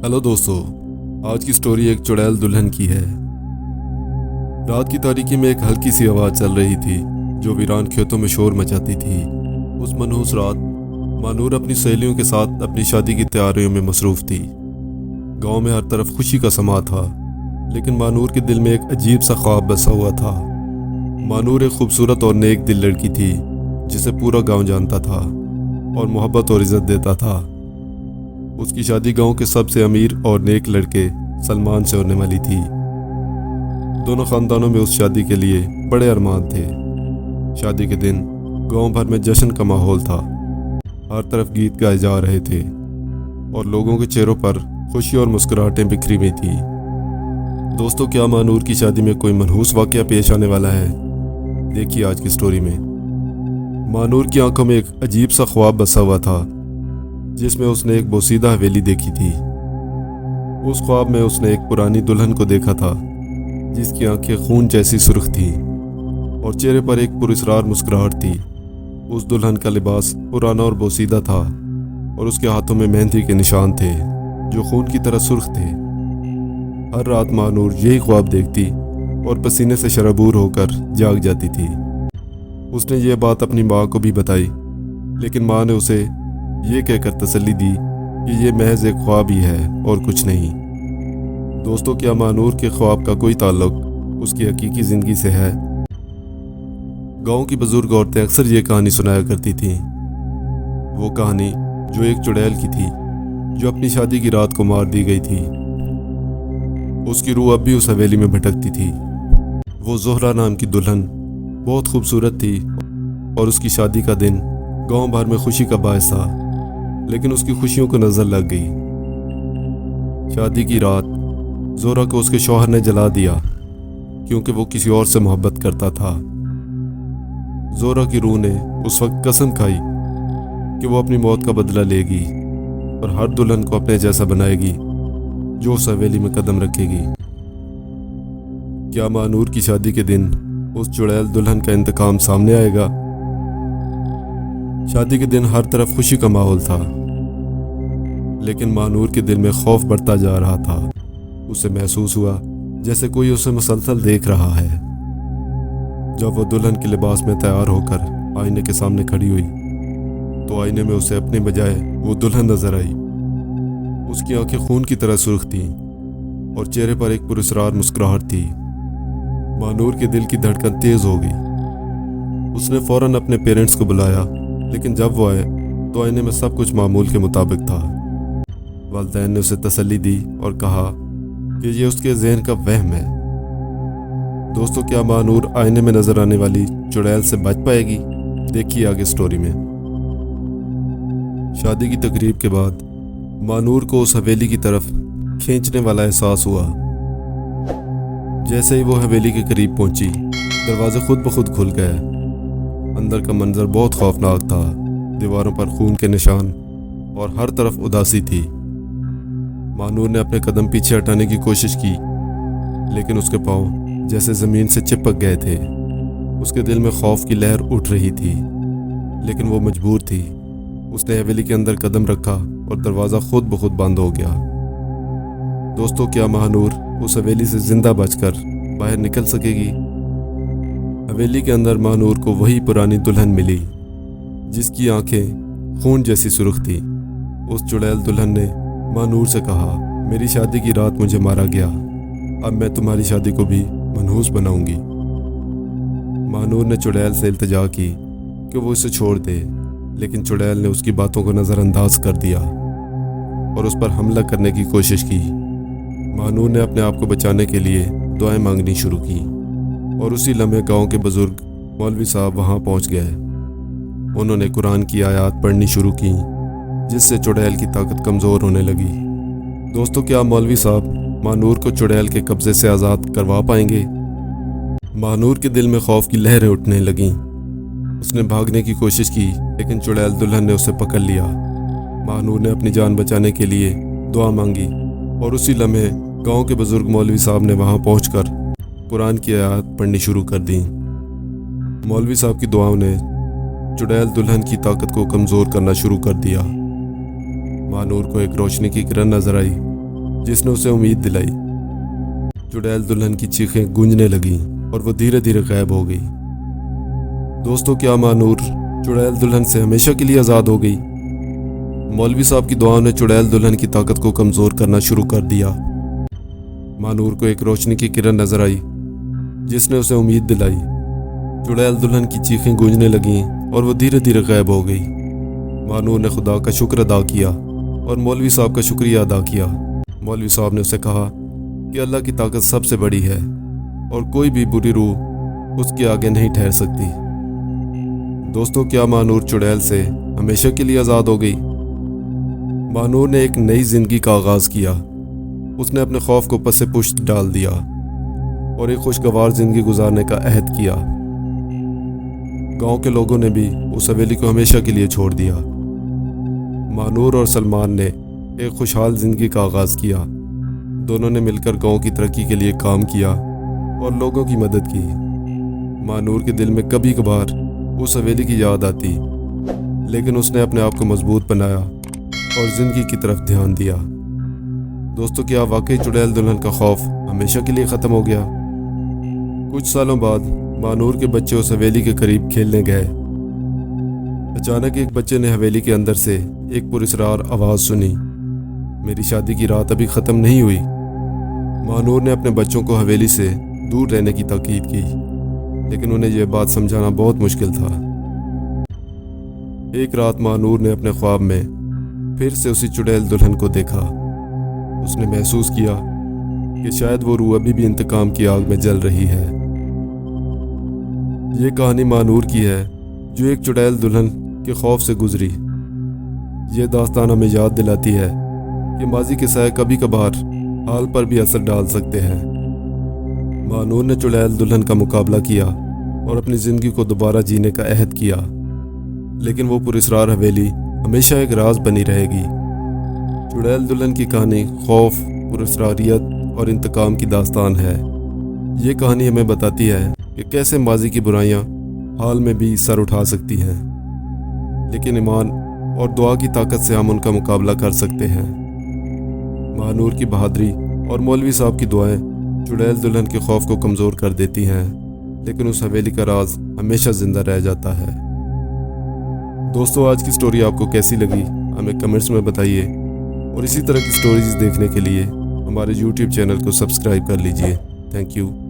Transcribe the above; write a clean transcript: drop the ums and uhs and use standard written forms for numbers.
Hello दोस्तों, आज की स्टोरी एक चुड़ैल दुल्हन की है। रात की तारीकी में एक हल्की सी आवाज़ चल रही थी जो वीरान खेतों में शोर मचाती थी। उस मनहूस रात मानूर अपनी सहेलियों के साथ अपनी शादी की तैयारियों में मसरूफ़ थी। गांव में हर तरफ खुशी का समा था, लेकिन मानूर के दिल में एक अजीब सा ख्वाब बसा हुआ था। मानूर एक खूबसूरत और नेक दिल लड़की थी जिसे पूरा गांव जानता था और मोहब्बत और इज़्ज़त देता था। उसकी शादी गांव के सबसे अमीर और नेक लड़के सलमान से होने वाली थी। दोनों ख़ानदानों में उस शादी के लिए बड़े अरमान थे। शादी के दिन गांव भर में जश्न का माहौल था। हर तरफ गीत गाए जा रहे थे और लोगों के चेहरों पर खुशी और मुस्कुराहटें बिखरी हुई थी। दोस्तों, क्या मानूर की शादी में कोई मनहूस वाक़या पेश आने वाला है? देखिए आज की स्टोरी में। मानूर की आंखों में एक अजीब सा ख्वाब बसा हुआ था जिसमें उसने एक बोसीदा हवेली देखी थी। उस ख्वाब में उसने एक पुरानी दुल्हन को देखा था जिसकी आंखें खून जैसी सुर्ख थीं और चेहरे पर एक पुरस्कार मुस्कुराहट थी। उस दुल्हन का लिबास पुराना और बोसीदा था और उसके हाथों में मेहंदी के निशान थे जो खून की तरह सुर्ख थे। हर रात मानूर यही ख्वाब देखती और पसीने से शराबूर होकर जाग जाती थी। उसने ये बात अपनी माँ को भी बताई, लेकिन माँ ने उसे ये कहकर तसल्ली दी कि ये महज एक ख्वाब ही है और कुछ नहीं। दोस्तों, क्या मानूर के ख्वाब का कोई ताल्लुक उसकी हकीकी ज़िंदगी से है? गांव की बुजुर्ग औरतें अक्सर ये कहानी सुनाया करती थीं। वो कहानी जो एक चुड़ैल की थी जो अपनी शादी की रात को मार दी गई थी। उसकी रूह अब भी उस हवेली में भटकती थी। वो ज़ोहरा नाम की दुल्हन बहुत खूबसूरत थी और उसकी शादी का दिन गांव भर में खुशी का बायस था, लेकिन उसकी खुशियों को नजर लग गई। शादी की रात ज़ोहरा को उसके शौहर ने जला दिया क्योंकि वो किसी और से मोहब्बत करता था। ज़ोहरा की रूह ने उस वक्त कसम खाई कि वो अपनी मौत का बदला लेगी और हर दुल्हन को अपने जैसा बनाएगी जो उस हवेली में कदम रखेगी। क्या मानूर की शादी के दिन उस चुड़ैल दुल्हन का इंतकाम सामने आएगा? शादी के दिन हर तरफ खुशी का माहौल था, लेकिन मानूर के दिल में खौफ बढ़ता जा रहा था। उसे महसूस हुआ जैसे कोई उसे मुसलसल देख रहा है। जब वो दुल्हन के लिबास में तैयार होकर आईने के सामने खड़ी हुई तो आईने में उसे अपने बजाय वो दुल्हन नजर आई। उसकी आंखें खून की तरह सुर्ख थीं और चेहरे पर एक पुरस्कार मुस्कुराहट थी। मानूर के दिल की धड़कन तेज हो गई। उसने फौरन अपने पेरेंट्स को बुलाया, लेकिन जब वो आए तो आईने में सब कुछ मामूल के मुताबिक था। वालिदैन ने उसे तसल्ली दी और कहा कि ये उसके ज़हन का वहम है। दोस्तों, क्या मानूर आईने में नजर आने वाली चुड़ैल से बच पाएगी? देखिए आगे स्टोरी में। शादी की तकरीब के बाद मानूर को उस हवेली की तरफ खींचने वाला एहसास हुआ। जैसे ही वो हवेली के करीब पहुंची, दरवाजे खुद ब खुद खुल गए। अंदर का मंजर बहुत खौफनाक था। दीवारों पर खून के निशान और हर तरफ उदासी थी। मानूर ने अपने कदम पीछे हटाने की कोशिश की, लेकिन उसके पांव जैसे ज़मीन से चिपक गए थे। उसके दिल में खौफ की लहर उठ रही थी, लेकिन वो मजबूर थी। उसने हवेली के अंदर कदम रखा और दरवाज़ा खुद ब खुद बंद हो गया। दोस्तों, क्या मानूर उस हवेली से जिंदा बचकर बाहर निकल सकेगी? हवेली के अंदर मानूर को वही पुरानी दुल्हन मिली जिसकी आंखें खून जैसी सुर्ख थी। उस चुड़ैल दुल्हन ने मानूर से कहा, मेरी शादी की रात मुझे मारा गया, अब मैं तुम्हारी शादी को भी मनहूस बनाऊंगी। मानूर ने चुड़ैल से इल्तिजा की कि वो इसे छोड़ दे, लेकिन चुड़ैल ने उसकी बातों को नज़रअंदाज कर दिया और उस पर हमला करने की कोशिश की। मानूर ने अपने आप को बचाने के लिए दुआएं मांगनी शुरू की और उसी लम्हे गांव के बुजुर्ग मौलवी साहब वहां पहुंच गए। उन्होंने कुरान की आयत पढ़नी शुरू की, जिससे चुड़ैल की ताकत कमज़ोर होने लगी। दोस्तों, क्या मौलवी साहब मानूर को चुड़ैल के कब्जे से आज़ाद करवा पाएंगे? मानूर के दिल में खौफ की लहरें उठने लगीं। उसने भागने की कोशिश की, लेकिन चुड़ैल दुल्हन ने उसे पकड़ लिया। मानूर ने अपनी जान बचाने के लिए दुआ मांगी और उसी लम्हे गांव के बुजुर्ग मौलवी साहब ने वहां पहुंचकर कुरान की आयत पढ़नी शुरू कर दी। मौलवी साहब की दुआओं ने चुड़ैल दुल्हन की ताकत को कमज़ोर करना शुरू कर दिया। मानूर को एक रोशनी की किरण नजर आई जिसने उसे उम्मीद दिलाई। चुड़ैल दुल्हन की चीखें गूंजने लगीं और वो धीरे धीरे गायब हो गई। दोस्तों, क्या मानूर चुड़ैल दुल्हन से हमेशा के लिए आज़ाद हो गई? मौलवी साहब की दुआओं ने चुड़ैल दुल्हन की ताकत को कमज़ोर करना शुरू कर दिया। मानूर को एक रोशनी की किरण नजर आई जिसने उसे उम्मीद दिलाई। चुड़ैल दुल्हन की चीखें गूंजने लगीं और वो धीरे धीरे गायब हो गई। मानूर ने खुदा का शुक्र अदा किया और मौलवी साहब का शुक्रिया अदा किया। मौलवी साहब ने उसे कहा कि अल्लाह की ताकत सबसे बड़ी है और कोई भी बुरी रूह उसके आगे नहीं ठहर सकती। दोस्तों, क्या मानूर चुड़ैल से हमेशा के लिए आज़ाद हो गई? मानूर ने एक नई जिंदगी का आगाज़ किया। उसने अपने खौफ को पसे पुश्त डाल दिया और एक खुशगवार जिंदगी गुजारने का अहद किया। गांव के लोगों ने भी उस हवेली को हमेशा के लिए छोड़ दिया। मानूर और सलमान ने एक खुशहाल जिंदगी का आगाज़ किया। दोनों ने मिलकर गांव की तरक्की के लिए काम किया और लोगों की मदद की। मानूर के दिल में कभी कभार उस हवेली की याद आती, लेकिन उसने अपने आप को मजबूत बनाया और ज़िंदगी की तरफ ध्यान दिया। दोस्तों, क्या वाकई चुड़ैल दुल्हन का खौफ हमेशा के लिए ख़त्म हो गया? कुछ सालों बाद मानूर के बच्चे उस हवेली के करीब खेलने गए। अचानक एक बच्चे ने हवेली के अंदर से एक पुरस्रार आवाज़ सुनी, मेरी शादी की रात अभी ख़त्म नहीं हुई। मानूर ने अपने बच्चों को हवेली से दूर रहने की ताकीद की, लेकिन उन्हें यह बात समझाना बहुत मुश्किल था। एक रात मानूर ने अपने ख्वाब में फिर से उसी चुड़ैल दुल्हन को देखा। उसने महसूस किया कि शायद वो रूह अभी भी इंतकाम की आग में जल रही है। ये कहानी मानूर की है जो एक चुड़ैल दुल्हन के खौफ से गुजरी। ये दास्तान हमें याद दिलाती है कि माजी के साए कभी कभार हाल पर भी असर डाल सकते हैं। मानूर ने चुड़ैल दुल्हन का मुकाबला किया और अपनी ज़िंदगी को दोबारा जीने का अहद किया, लेकिन वो पुरस्रार हवेली हमेशा एक राज बनी रहेगी। चुड़ैल दुल्हन की कहानी खौफ, पुरस्रारियत और इंतकाम की दास्तान है। ये कहानी हमें बताती है कि कैसे माजी की बुराइयां हाल में भी सर उठा सकती हैं, लेकिन ईमान और दुआ की ताकत से हम उनका मुकाबला कर सकते हैं। मानूर की बहादुरी और मौलवी साहब की दुआएं चुड़ैल दुल्हन के खौफ को कमज़ोर कर देती हैं, लेकिन उस हवेली का राज हमेशा ज़िंदा रह जाता है। दोस्तों, आज की स्टोरी आपको कैसी लगी हमें कमेंट्स में बताइए और इसी तरह की स्टोरीज देखने के लिए हमारे YouTube चैनल को सब्सक्राइब कर लीजिए। Thank you.